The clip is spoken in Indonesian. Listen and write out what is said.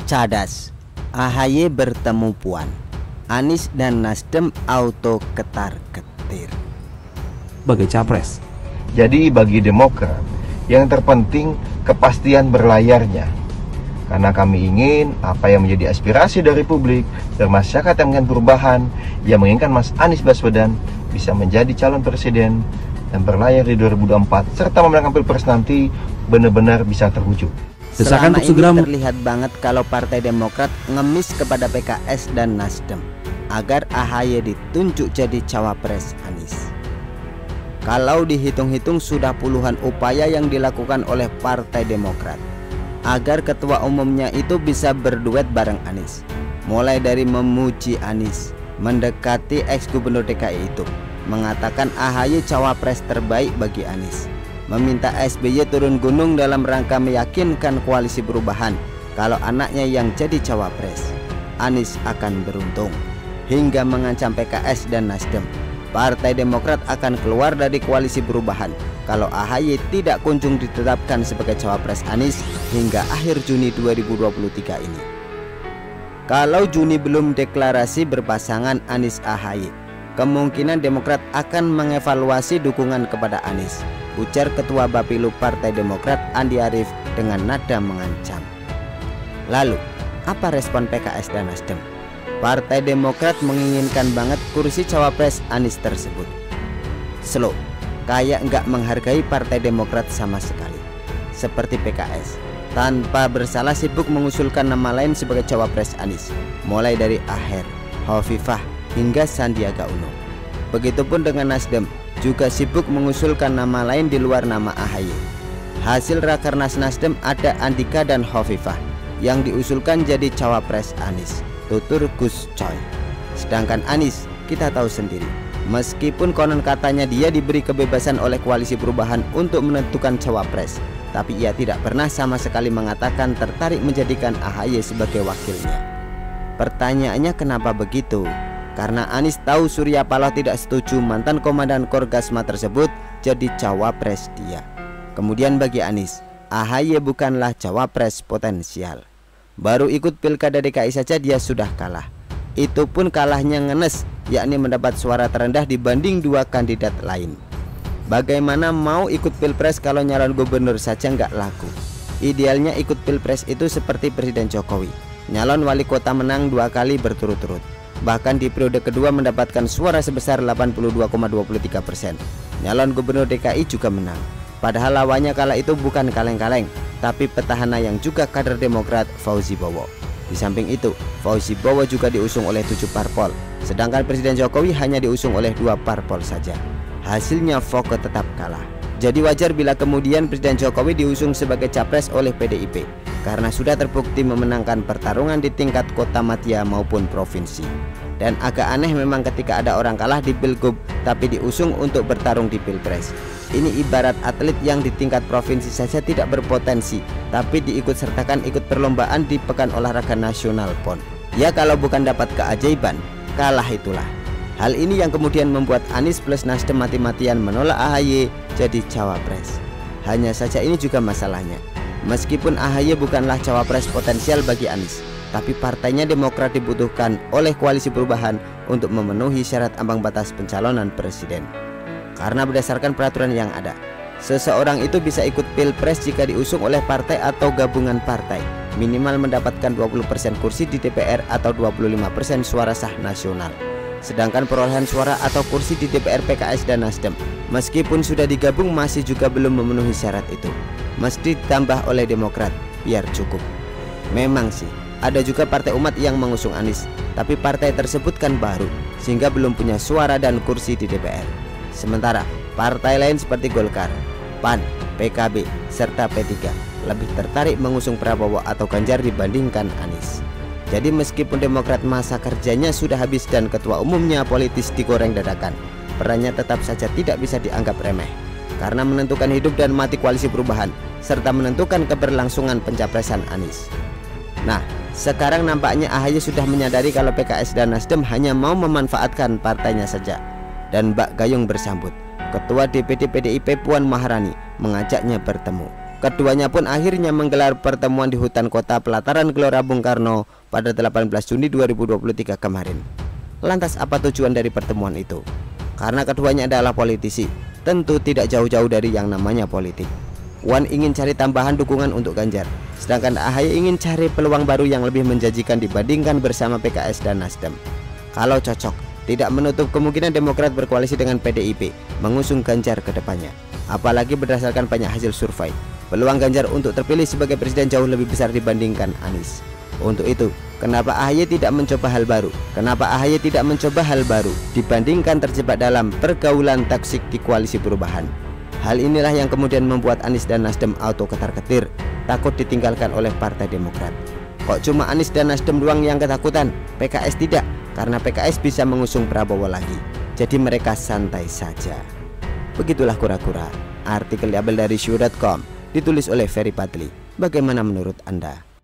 Cadas, AHY bertemu Puan, Anies dan Nasdem auto ketar-ketir sebagai capres. Jadi bagi Demokrat, yang terpenting kepastian berlayarnya. Karena kami ingin apa yang menjadi aspirasi dari publik dan masyarakat yang ingin perubahan, yang menginginkan Mas Anies Baswedan bisa menjadi calon presiden dan berlayar di 2024 serta memenangkan Pilpres nanti benar-benar bisa terwujud. Selama ini terlihat banget kalau Partai Demokrat ngemis kepada PKS dan Nasdem agar AHY ditunjuk jadi cawapres Anies. Kalau dihitung-hitung sudah puluhan upaya yang dilakukan oleh Partai Demokrat agar ketua umumnya itu bisa berduet bareng Anies. Mulai dari memuji Anies, mendekati ex-gubernur DKI itu, mengatakan AHY cawapres terbaik bagi Anies, meminta SBY turun gunung dalam rangka meyakinkan koalisi perubahan kalau anaknya yang jadi cawapres, Anies akan beruntung, hingga mengancam PKS dan Nasdem. Partai Demokrat akan keluar dari koalisi perubahan kalau AHY tidak kunjung ditetapkan sebagai cawapres Anies hingga akhir Juni 2023 ini. Kalau Juni belum deklarasi berpasangan Anies AHY, kemungkinan Demokrat akan mengevaluasi dukungan kepada Anies, ujar Ketua Bapilu Partai Demokrat Andi Arief dengan nada mengancam. Lalu, apa respon PKS dan Nasdem? Partai Demokrat menginginkan banget kursi cawapres Anies tersebut. Slow, kayak nggak menghargai Partai Demokrat sama sekali. Seperti PKS, tanpa bersalah sibuk mengusulkan nama lain sebagai cawapres Anies, mulai dari Aher, Hovifah hingga Sandiaga Uno. Begitupun dengan Nasdem, juga sibuk mengusulkan nama lain di luar nama AHY. Hasil Rakernas Nasdem ada Andika dan Hovifah yang diusulkan jadi cawapres Anies, tutur Gus Coy. Sedangkan Anies, kita tahu sendiri, meskipun konon katanya dia diberi kebebasan oleh koalisi perubahan untuk menentukan cawapres, tapi ia tidak pernah sama sekali mengatakan tertarik menjadikan AHY sebagai wakilnya. Pertanyaannya kenapa begitu? Karena Anies tahu Surya Paloh tidak setuju mantan komandan Korgasma tersebut jadi cawapres dia. Kemudian bagi Anies, AHY bukanlah cawapres potensial. Baru ikut pilkada DKI saja dia sudah kalah. Itu pun kalahnya ngenes, yakni mendapat suara terendah dibanding dua kandidat lain. Bagaimana mau ikut pilpres kalau nyalon gubernur saja nggak laku? Idealnya ikut pilpres itu seperti Presiden Jokowi, nyalon wali kota menang 2 kali berturut-turut, bahkan di periode kedua mendapatkan suara sebesar 82,23%. Nyalon gubernur DKI juga menang, padahal lawannya kala itu bukan kaleng-kaleng, tapi petahana yang juga kader Demokrat, Fauzi Bowo. Di samping itu, Fauzi Bowo juga diusung oleh 7 parpol, sedangkan Presiden Jokowi hanya diusung oleh 2 parpol saja. Hasilnya Foke tetap kalah. Jadi wajar bila kemudian Presiden Jokowi diusung sebagai capres oleh PDIP, karena sudah terbukti memenangkan pertarungan di tingkat kota madya maupun provinsi. Dan agak aneh memang ketika ada orang kalah di Pilgub tapi diusung untuk bertarung di Pilpres. Ini ibarat atlet yang di tingkat provinsi saja tidak berpotensi, tapi diikut sertakan ikut perlombaan di Pekan Olahraga Nasional PON. Ya kalau bukan dapat keajaiban, kalah itulah. Hal ini yang kemudian membuat Anies plus Nasdem mati-matian menolak AHY jadi cawapres. Hanya saja ini juga masalahnya. Meskipun AHY bukanlah cawapres potensial bagi Anies, tapi partainya Demokrat dibutuhkan oleh koalisi perubahan untuk memenuhi syarat ambang batas pencalonan presiden. Karena berdasarkan peraturan yang ada, seseorang itu bisa ikut pilpres jika diusung oleh partai atau gabungan partai, minimal mendapatkan 20% kursi di DPR atau 25% suara sah nasional. Sedangkan perolehan suara atau kursi di DPR PKS dan Nasdem, meskipun sudah digabung masih juga belum memenuhi syarat itu. Mesti ditambah oleh Demokrat biar cukup. Memang sih, ada juga partai umat yang mengusung Anies, tapi partai tersebut kan baru, sehingga belum punya suara dan kursi di DPR. Sementara partai lain seperti Golkar, PAN, PKB, serta P3 lebih tertarik mengusung Prabowo atau Ganjar dibandingkan Anies. Jadi meskipun Demokrat masa kerjanya sudah habis dan ketua umumnya politis digoreng dadakan, perannya tetap saja tidak bisa dianggap remeh, karena menentukan hidup dan mati koalisi perubahan, serta menentukan keberlangsungan pencapresan Anies. Nah, sekarang nampaknya AHY sudah menyadari kalau PKS dan Nasdem hanya mau memanfaatkan partainya saja. Dan Mbak Gayung bersambut, Ketua DPD PDIP Puan Maharani mengajaknya bertemu. Keduanya pun akhirnya menggelar pertemuan di hutan kota pelataran Gelora Bung Karno pada 18 Juni 2023 kemarin. Lantas apa tujuan dari pertemuan itu? Karena keduanya adalah politisi, tentu tidak jauh-jauh dari yang namanya politik. Wan ingin cari tambahan dukungan untuk Ganjar, sedangkan AHY ingin cari peluang baru yang lebih menjanjikan dibandingkan bersama PKS dan Nasdem. Kalau cocok, tidak menutup kemungkinan Demokrat berkoalisi dengan PDIP mengusung Ganjar ke depannya. Apalagi berdasarkan banyak hasil survei, peluang Ganjar untuk terpilih sebagai presiden jauh lebih besar dibandingkan Anies. Untuk itu, kenapa AHY tidak mencoba hal baru? Kenapa AHY tidak mencoba hal baru dibandingkan terjebak dalam pergaulan toksik di koalisi perubahan? Hal inilah yang kemudian membuat Anies dan Nasdem auto ketar-ketir, takut ditinggalkan oleh Partai Demokrat. Kok cuma Anies dan Nasdem doang yang ketakutan, PKS tidak? Karena PKS bisa mengusung Prabowo lagi, jadi mereka santai saja. Begitulah kura-kura. Artikel diambil dari Syu.com, ditulis oleh Ferry Padli. Bagaimana menurut Anda?